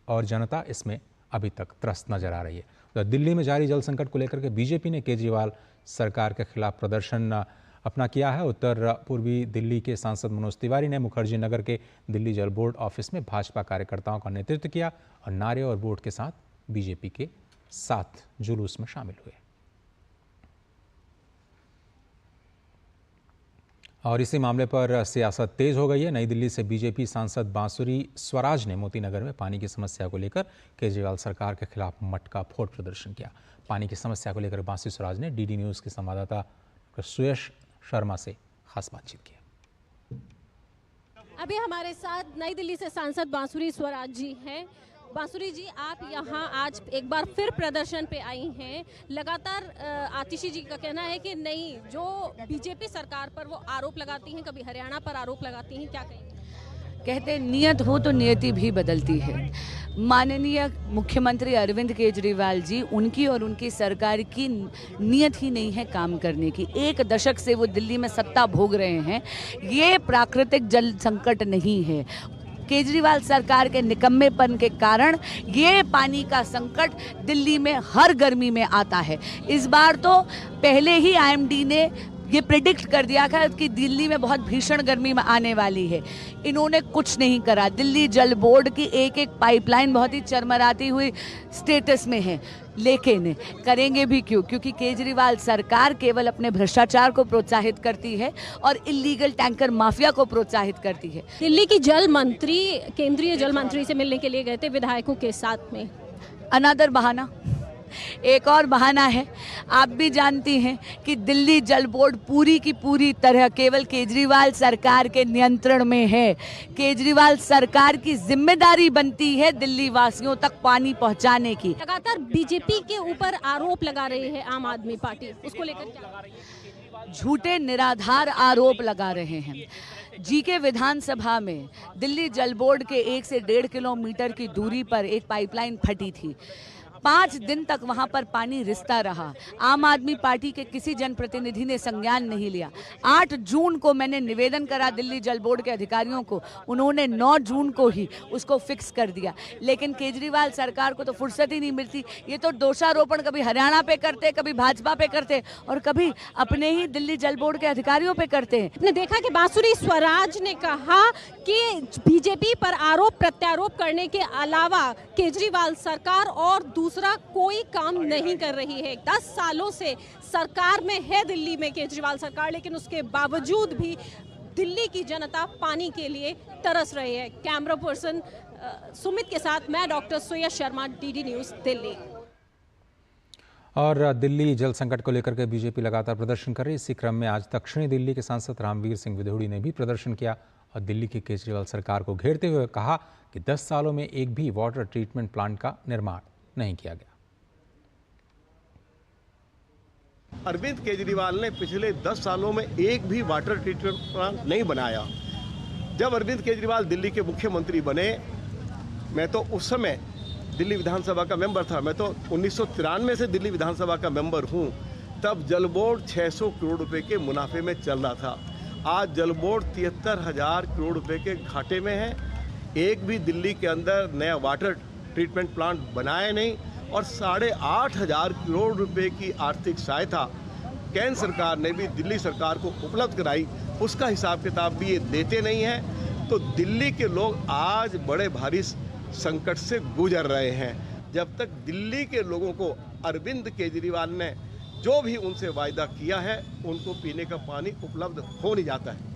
और जनता इसमें अभी तक त्रस्त नजर आ रही है। तो दिल्ली में जारी जल संकट को लेकर के बीजेपी ने केजरीवाल सरकार के खिलाफ प्रदर्शन अपना किया है। उत्तर पूर्वी दिल्ली के सांसद मनोज तिवारी ने मुखर्जी नगर के दिल्ली जल बोर्ड ऑफिस में भाजपा कार्यकर्ताओं का नेतृत्व किया और नारे और बोर्ड के साथ बीजेपी के साथ जुलूस में शामिल हुए। और इसी मामले पर सियासत तेज हो गई है। नई दिल्ली से बीजेपी सांसद बांसुरी स्वराज ने मोती नगर में पानी की समस्या को लेकर केजरीवाल सरकार के खिलाफ मटका फोड़ प्रदर्शन किया। पानी की समस्या को लेकर बांसुरी स्वराज ने डीडी न्यूज़ के संवाददाता सुयश शर्मा से खास बातचीत की। अभी हमारे साथ नई दिल्ली से सांसद बांसुरी स्वराज जी हैं। बांसुरी जी, आप यहाँ आज एक बार फिर प्रदर्शन पे आई हैं। लगातार आतिशी जी का कहना है कि नहीं, जो बीजेपी सरकार पर वो आरोप लगाती हैं, कभी हरियाणा पर आरोप लगाती हैं, क्या कहेंगे? कहते नियत हो तो नियति भी बदलती है। माननीय मुख्यमंत्री अरविंद केजरीवाल जी, उनकी और उनकी सरकार की नियत ही नहीं है काम करने की। 1 दशक से वो दिल्ली में सत्ता भोग रहे हैं। ये प्राकृतिक जल संकट नहीं है, केजरीवाल सरकार के निकम्मेपन के कारण ये पानी का संकट दिल्ली में हर गर्मी में आता है। इस बार तो पहले ही आईएमडी ने ये प्रेडिक्ट कर दिया था कि दिल्ली में बहुत भीषण गर्मी में आने वाली है। इन्होंने कुछ नहीं करा। दिल्ली जल बोर्ड की एक एक पाइपलाइन बहुत ही चरमराती हुई स्टेटस में है, लेकिन करेंगे भी क्यों? क्योंकि केजरीवाल सरकार केवल अपने भ्रष्टाचार को प्रोत्साहित करती है और इलीगल टैंकर माफिया को प्रोत्साहित करती है। दिल्ली की जल मंत्री केंद्रीय जल मंत्री से मिलने के लिए गए थे विधायकों के साथ में। अनादर बहाना, एक और बहाना है। आप भी जानती हैं कि दिल्ली जल बोर्ड पूरी की पूरी तरह केवल केजरीवाल सरकार के नियंत्रण में है। केजरीवाल सरकार की जिम्मेदारी बनती है दिल्ली वासियों तक पानी पहुंचाने की। लगातार बीजेपी के ऊपर आरोप लगा रही है आम आदमी पार्टी, उसको लेकर क्या? झूठे निराधार आरोप लगा रहे हैं। जीके विधानसभा में दिल्ली जल बोर्ड के 1 से 1.5 किलोमीटर की दूरी पर एक पाइपलाइन फटी थी। 5 दिन तक वहां पर पानी रिसता रहा। आम आदमी पार्टी के किसी जनप्रतिनिधि ने संज्ञान नहीं लिया। 8 जून को मैंने निवेदन करा दिल्ली जल बोर्ड के अधिकारियों को, उन्होंने 9 जून को ही उसको फिक्स कर दिया। लेकिन केजरीवाल सरकार को तो फुर्सत ही नहीं मिलती। ये तो दोषारोपण कभी हरियाणा पे करते, कभी भाजपा पे करते और कभी अपने ही दिल्ली जल बोर्ड के अधिकारियों पे करते हैं। आपने देखा कि बांसुरी स्वराज ने कहा कि बीजेपी पर आरोप प्रत्यारोप करने के अलावा केजरीवाल सरकार और दूसरा कोई काम नहीं कर रही है। 10 सालों से सरकार में है दिल्ली में केजरीवाल सरकार, लेकिन उसके बावजूद भी दिल्ली की जनता पानी के लिए तरस रही है। कैमरा पर्सन सुमित के साथ मैं डॉक्टर सुयश शर्मा, डीडी न्यूज़ दिल्ली। और दिल्ली जल संकट को लेकर के बीजेपी लगातार प्रदर्शन कर रही है। इसी क्रम में आज दक्षिणी दिल्ली के सांसद रामवीर सिंह विधोड़ी ने भी प्रदर्शन किया और दिल्ली की केजरीवाल सरकार को घेरते हुए कहा कि 10 सालों में एक भी वाटर ट्रीटमेंट प्लांट का निर्माण नहीं किया गया। अरविंद केजरीवाल ने पिछले 10 सालों में एक भी वाटर ट्रीटमेंट प्लांट नहीं बनाया। जब अरविंद केजरीवाल दिल्ली के मुख्यमंत्री बने, मैं तो उस समय दिल्ली विधानसभा का मेंबर था। मैं तो 1993 से दिल्ली विधानसभा का मेंबर हूं। तब जल बोर्ड 600 करोड़ रुपए के मुनाफे में चल रहा था। आज जल बोर्ड 73,000 करोड़ रुपए के घाटे में है। एक भी दिल्ली के अंदर नया वाटर ट्रीटमेंट प्लांट बनाया नहीं और 8,500 करोड़ रुपए की आर्थिक सहायता केंद्र सरकार ने भी दिल्ली सरकार को उपलब्ध कराई। उसका हिसाब किताब भी ये देते नहीं है। तो दिल्ली के लोग आज बड़े भारी संकट से गुजर रहे हैं। जब तक दिल्ली के लोगों को अरविंद केजरीवाल ने जो भी उनसे वायदा किया है, उनको पीने का पानी उपलब्ध हो नहीं जाता है।